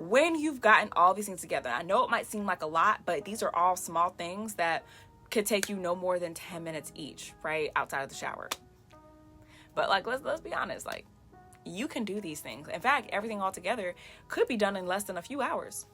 when you've gotten all these things together, I know it might seem like a lot, but these are all small things that could take you no more than 10 minutes each, right? Outside of the shower. But like, let's be honest, like, you can do these things. In fact, everything all together could be done in less than a few hours.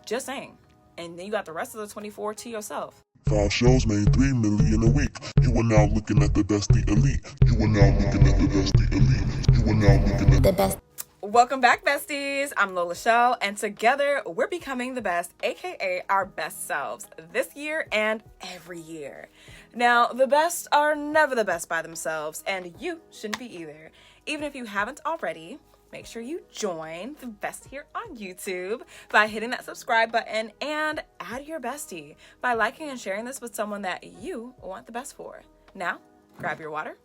Just saying. And then you got the rest of the 24 to yourself. 5 shows made 3 million a week. You are now looking at the bestie elite. You are now looking at the bestie elite. You are now looking at the best. Welcome back, besties. I'm Lola Shell, and together we're becoming the best, aka our best selves, this year and every year. Now, the best are never the best by themselves, and you shouldn't be either. Even if you haven't already, make sure you join the best here on YouTube by hitting that subscribe button and add your bestie by liking and sharing this with someone that you want the best for. Now, grab your water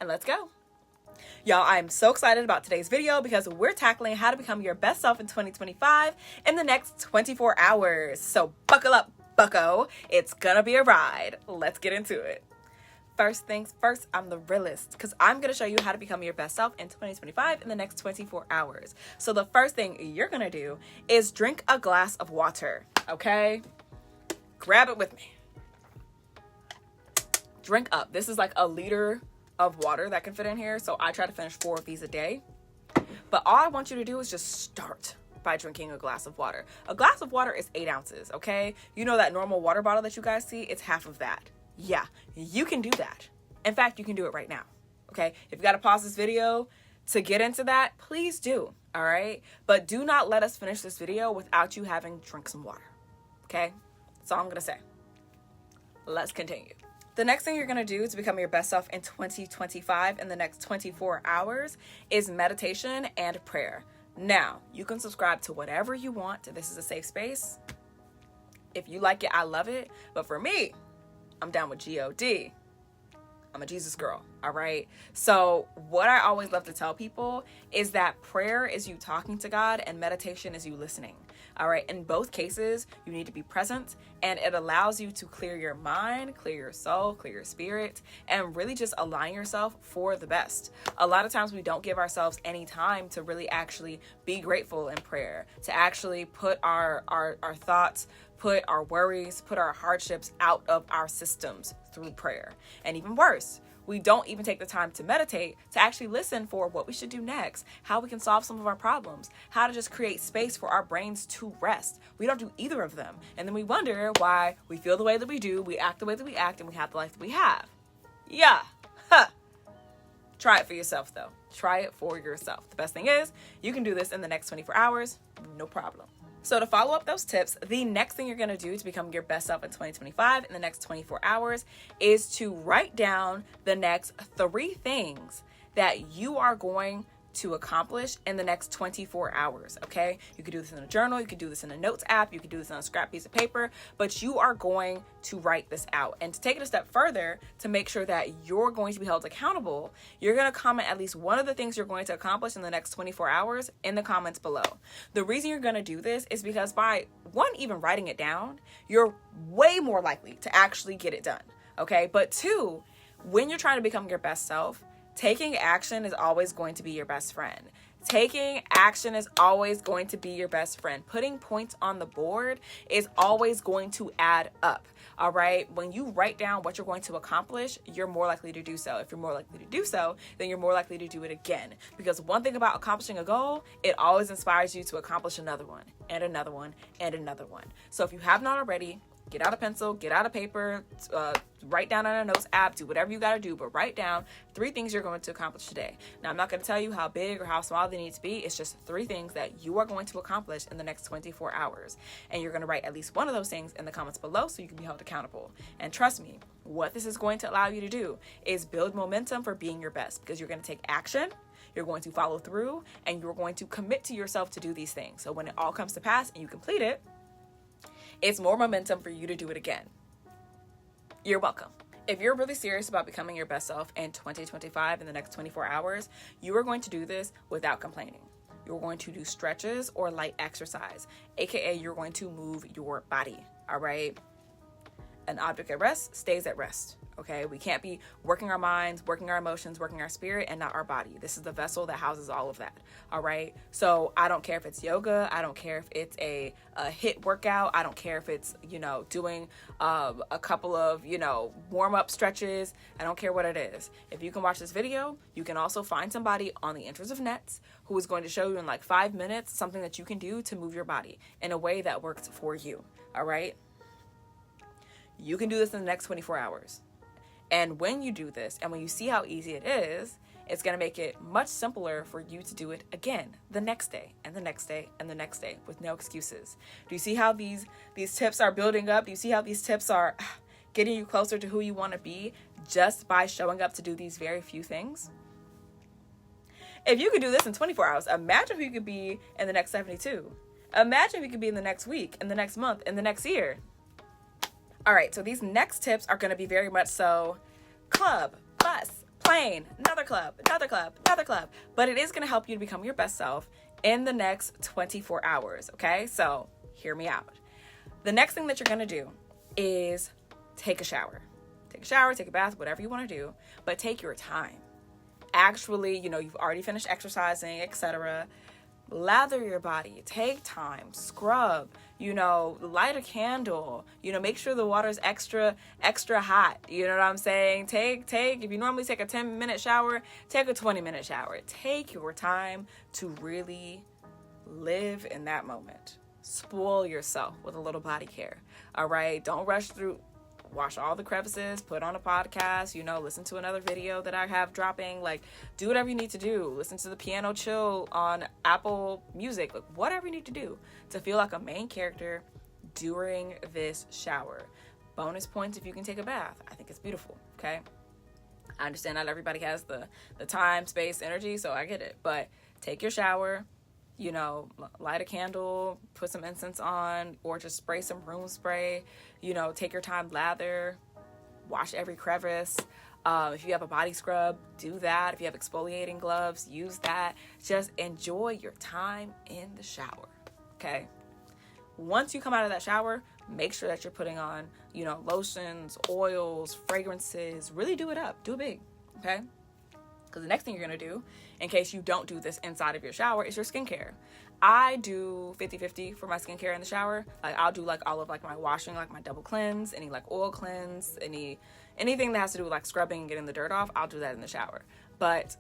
and let's go. Y'all, I'm so excited about today's video because we're tackling how to become your best self in 2025 in the next 24 hours. So buckle up, bucko. It's gonna be a ride. Let's get into it. First things first, I'm the realist because I'm going to show you how to become your best self in 2025 in the next 24 hours. So the first thing you're going to do is drink a glass of water, okay? Grab it with me. Drink up. This is like a liter of water that can fit in here. So I try to finish 4 of these a day. But all I want you to do is just start by drinking a glass of water. A glass of water is 8 ounces, okay? You know that normal water bottle that you guys see? It's half of that. Yeah, you can do that. In fact, you can do it right now, okay? If you got to pause this video to get into that, please do, all right? But do not let us finish this video without you having drunk some water, okay? That's all I'm going to say. Let's continue. The next thing you're going to do to become your best self in 2025 in the next 24 hours is meditation and prayer. Now, you can subscribe to whatever you want. This is a safe space. If you like it, I love it. But for me, I'm down with G-O-D. I'm a Jesus girl, all right? So what I always love to tell people is that prayer is you talking to God and meditation is you listening, all right? In both cases, you need to be present and it allows you to clear your mind, clear your soul, clear your spirit, and really just align yourself for the best. A lot of times we don't give ourselves any time to really actually be grateful in prayer, to actually put our thoughts, put our worries, put our hardships out of our systems through prayer. And even worse, we don't even take the time to meditate, to actually listen for what we should do next, how we can solve some of our problems, how to just create space for our brains to rest. We don't do either of them. And then we wonder why we feel the way that we do, we act the way that we act, and we have the life that we have. Yeah. Huh. Try it for yourself, though. Try it for yourself. The best thing is, you can do this in the next 24 hours, no problem. So to follow up those tips, the next thing you're going to do to become your best self in 2025 in the next 24 hours is to write down the next 3 things that you are going to accomplish in the next 24 hours, okay? You could do this in a journal, you could do this in a notes app, you could do this on a scrap piece of paper, but you are going to write this out. And to take it a step further, to make sure that you're going to be held accountable, you're going to comment at least one of the things you're going to accomplish in the next 24 hours in the comments below. The reason you're going to do this is because by one, even writing it down, you're way more likely to actually get it done, okay? But 2, when you're trying to become your best self, taking action is always going to be your best friend. Taking action is always going to be your best friend. Putting points on the board is always going to add up. All right. When you write down what you're going to accomplish, you're more likely to do so. If you're more likely to do so, then you're more likely to do it again. Because one thing about accomplishing a goal, it always inspires you to accomplish another one and another one and another one. So if you have not already, get out a pencil, get out a paper, write down on a notes app, do whatever you got to do, but write down 3 things you're going to accomplish today. Now, I'm not going to tell you how big or how small they need to be. It's just 3 things that you are going to accomplish in the next 24 hours. And you're going to write at least one of those things in the comments below so you can be held accountable. And trust me, what this is going to allow you to do is build momentum for being your best because you're going to take action. You're going to follow through and you're going to commit to yourself to do these things. So when it all comes to pass and you complete it, it's more momentum for you to do it again. You're welcome. If you're really serious about becoming your best self in 2025 in the next 24 hours, you are going to do this without complaining. You're going to do stretches or light exercise, aka you're going to move your body, all right? An object at rest stays at rest, Okay, we can't be working our minds, working our emotions, working our spirit, and not our body. This is the vessel that houses all of that. All right. So I don't care if it's yoga. I don't care if it's a HIIT workout. I don't care if it's, doing a couple of, warm up stretches. I don't care what it is. If you can watch this video, you can also find somebody on the intrusive nets who is going to show you in like 5 minutes something that you can do to move your body in a way that works for you. All right. You can do this in the next 24 hours. And when you do this, and when you see how easy it is, it's going to make it much simpler for you to do it again the next day and the next day and the next day with no excuses. Do you see how these tips are building up? Do you see how these tips are getting you closer to who you want to be just by showing up to do these very few things? If you could do this in 24 hours, imagine who you could be in the next 72. Imagine who you could be in the next week, in the next month, in the next year. All right, so these next tips are going to be very much so club, bus, plane, another club, another club, another club. But it is going to help you to become your best self in the next 24 hours, okay? So hear me out. The next thing that you're going to do is take a shower. Take a shower, take a bath, whatever you want to do, but take your time. Actually, you've already finished exercising, etc. Lather your body, take time, scrub, light a candle, make sure the water's extra hot. You know what I'm saying? Take, if you normally take a 10-minute shower, take a 20-minute shower. Take your time to really live in that moment. Spoil yourself with a little body care. All right. Don't rush through. Wash all the crevices, put on a podcast, listen to another video that I have dropping, do whatever you need to do. Listen to the piano chill on Apple Music, whatever you need to do to feel like a main character during this shower. Bonus points if you can take a bath. I think it's beautiful, okay? I understand not everybody has the time, space, energy, so I get it. But take your shower, light a candle, put some incense on, or just spray some room spray, take your time, lather, wash every crevice. If you have a body scrub, do that. If you have exfoliating gloves, use that. Just enjoy your time in the shower, okay? Once you come out of that shower, make sure that you're putting on, lotions, oils, fragrances. Really do it up. Do it big, okay? Because the next thing you're going to do, in case you don't do this inside of your shower, is your skincare. I do 50-50 for my skincare in the shower. I'll do all of my washing, my double cleanse, any oil cleanse, anything that has to do with scrubbing and getting the dirt off, I'll do that in the shower. But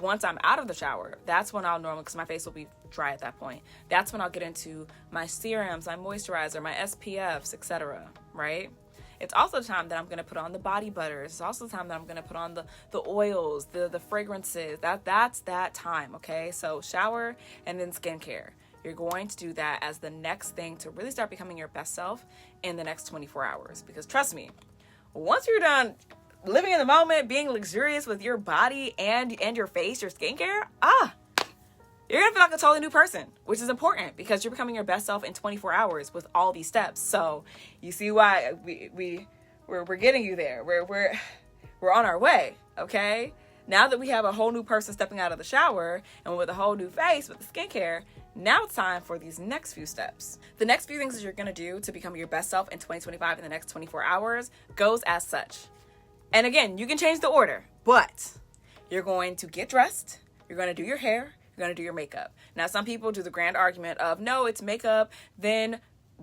once I'm out of the shower, that's when I'll normally, because my face will be dry at that point, that's when I'll get into my serums, my moisturizer, my SPFs, etc., right? It's also the time that I'm going to put on the body butters. It's also the time that I'm going to put on the oils, the fragrances. That's that time, okay? So shower and then skincare. You're going to do that as the next thing to really start becoming your best self in the next 24 hours. Because trust me, once you're done living in the moment, being luxurious with your body and your face, your skincare, you're going to feel like a totally new person, which is important because you're becoming your best self in 24 hours with all these steps. So you see why we're getting you there. We're on our way, okay? Now that we have a whole new person stepping out of the shower and with a whole new face with the skincare, now it's time for these next few steps. The next few things that you're going to do to become your best self in 2025 in the next 24 hours goes as such. And again, you can change the order, but you're going to get dressed. You're going to do your hair. You're going to do your makeup. Now, some people do the grand argument of, no, it's makeup, then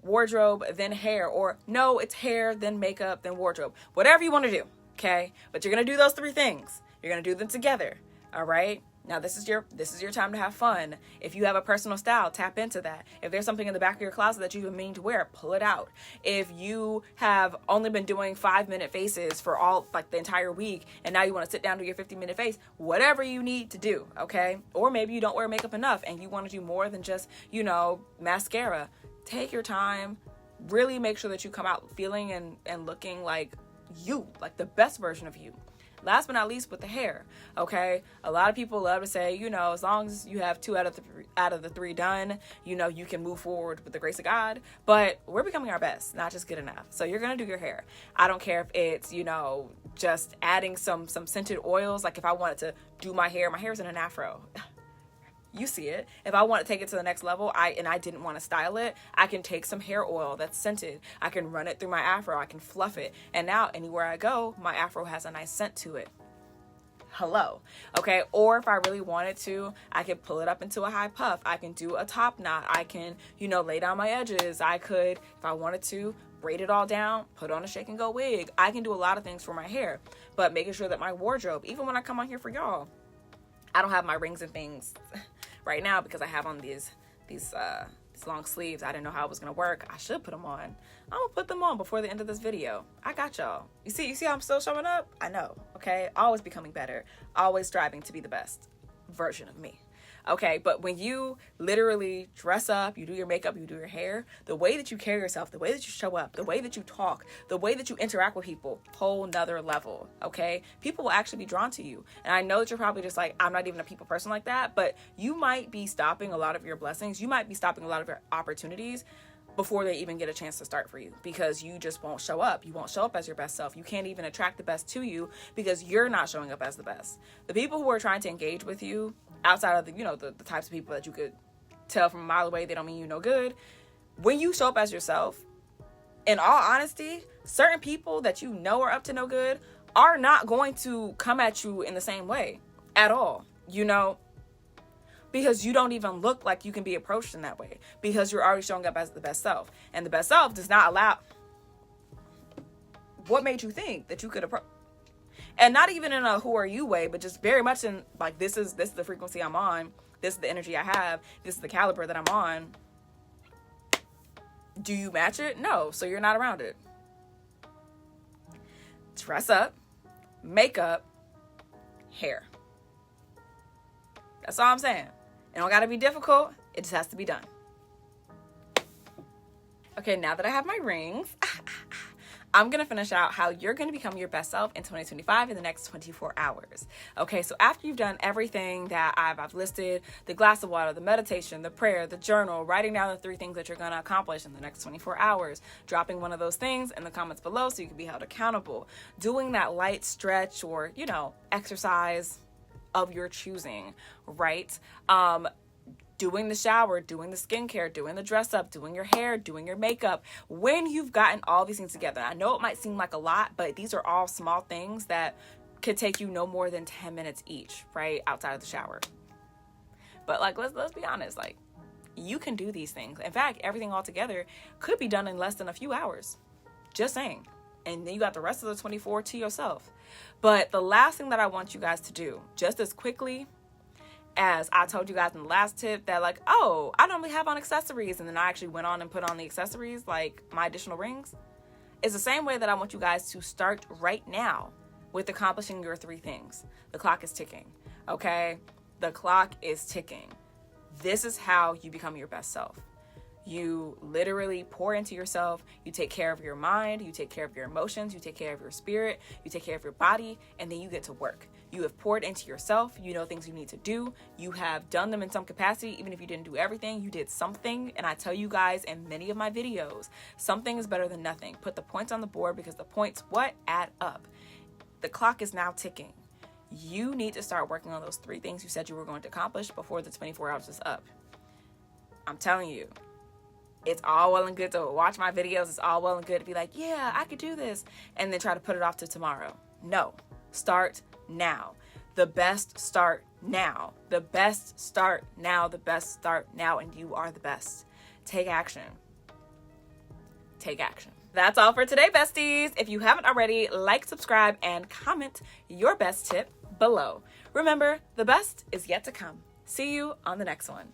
wardrobe, then hair, or no, it's hair, then makeup, then wardrobe. Whatever you want to do, okay? But you're going to do those three things. You're going to do them together, all right? Now, this is your time to have fun. If you have a personal style, tap into that. If there's something in the back of your closet that you've been meaning to wear, pull it out. If you have only been doing 5-minute faces for all the entire week, and now you want to sit down to your 50-minute face, whatever you need to do, okay? Or maybe you don't wear makeup enough and you want to do more than just, mascara. Take your time. Really make sure that you come out feeling and looking like you, like the best version of you. Last but not least, with the hair, okay? A lot of people love to say, as long as you have 2 out of the 3 done, you can move forward with the grace of God. But we're becoming our best, not just good enough. So you're going to do your hair. I don't care if it's, just adding some scented oils. Like if I wanted to do my hair is in an afro. You see it. If I want to take it to the next level, I didn't want to style it, I can take some hair oil that's scented. I can run it through my afro. I can fluff it. And now anywhere I go, my afro has a nice scent to it. Hello. Okay. Or if I really wanted to, I could pull it up into a high puff. I can do a top knot. I can, lay down my edges. I could, if I wanted to, braid it all down, put on a shake and go wig. I can do a lot of things for my hair, but making sure that my wardrobe, even when I come on here for y'all, I don't have my rings and things right now because I have on these long sleeves. I didn't know how it was gonna work. I should put them on. I'm gonna put them on before the end of this video. I got y'all. You see how I'm still showing up? I know, okay? Always becoming better. Always striving to be the best version of me. Okay, but when you literally dress up, you do your makeup, you do your hair, the way that you carry yourself, the way that you show up, the way that you talk, the way that you interact with people, whole nother level, okay? People will actually be drawn to you. And I know that you're probably just like, I'm not even a people person like that, but you might be stopping a lot of your blessings. You might be stopping a lot of your opportunities before they even get a chance to start for you, because you just won't show up. You won't show up as your best self. You can't even attract the best to you because you're not showing up as the best. The people who are trying to engage with you outside of the types of people that you could tell from a mile away they don't mean you no good, when you show up as yourself, in all honesty, certain people that you know are up to no good are not going to come at you in the same way at all, because you don't even look like you can be approached in that way, because you're already showing up as the best self. And the best self does not allow... What made you think that you could approach? And not even in a who are you way, but just very much in like, this is the frequency I'm on. This is the energy I have. This is the caliber that I'm on. Do you match it? No. So you're not around it. Dress up, makeup, hair. That's all I'm saying. It don't gotta be difficult. It just has to be done. Okay, now that I have my rings, I'm going to finish out how you're going to become your best self in 2025 in the next 24 hours. Okay, so after you've done everything that I've listed, the glass of water, the meditation, the prayer, the journal, writing down the 3 things that you're going to accomplish in the next 24 hours, dropping one of those things in the comments below so you can be held accountable, doing that light stretch or, exercise of your choosing, right? Doing the shower, doing the skincare, doing the dress up, doing your hair, doing your makeup. When you've gotten all these things together, I know it might seem like a lot, but these are all small things that could take you no more than 10 minutes each, right? Outside of the shower. But let's be honest, you can do these things. In fact, everything all together could be done in less than a few hours. Just saying. And then you got the rest of the 24 to yourself. But the last thing that I want you guys to do, just as quickly as I told you guys in the last tip that I normally have on accessories, and then I actually went on and put on the accessories, like my additional rings, is the same way that I want you guys to start right now with accomplishing your 3 things. The clock is ticking, okay? The clock is ticking. This is how you become your best self. You literally pour into yourself. You take care of your mind. You take care of your emotions. You take care of your spirit. You take care of your body. And then you get to work. You have poured into yourself. You know things you need to do. You have done them in some capacity. Even if you didn't do everything, you did something. And I tell you guys in many of my videos, something is better than nothing. Put the points on the board, because the points, add up. The clock is now ticking. You need to start working on those 3 things you said you were going to accomplish before the 24 hours is up. I'm telling you. It's all well and good to watch my videos. It's all well and good to be like, yeah, I could do this, and then try to put it off to tomorrow. No, start now. The best start now. The best start now. The best start now, and you are the best. Take action. Take action. That's all for today, besties. If you haven't already, like, subscribe, and comment your best tip below. Remember, the best is yet to come. See you on the next one.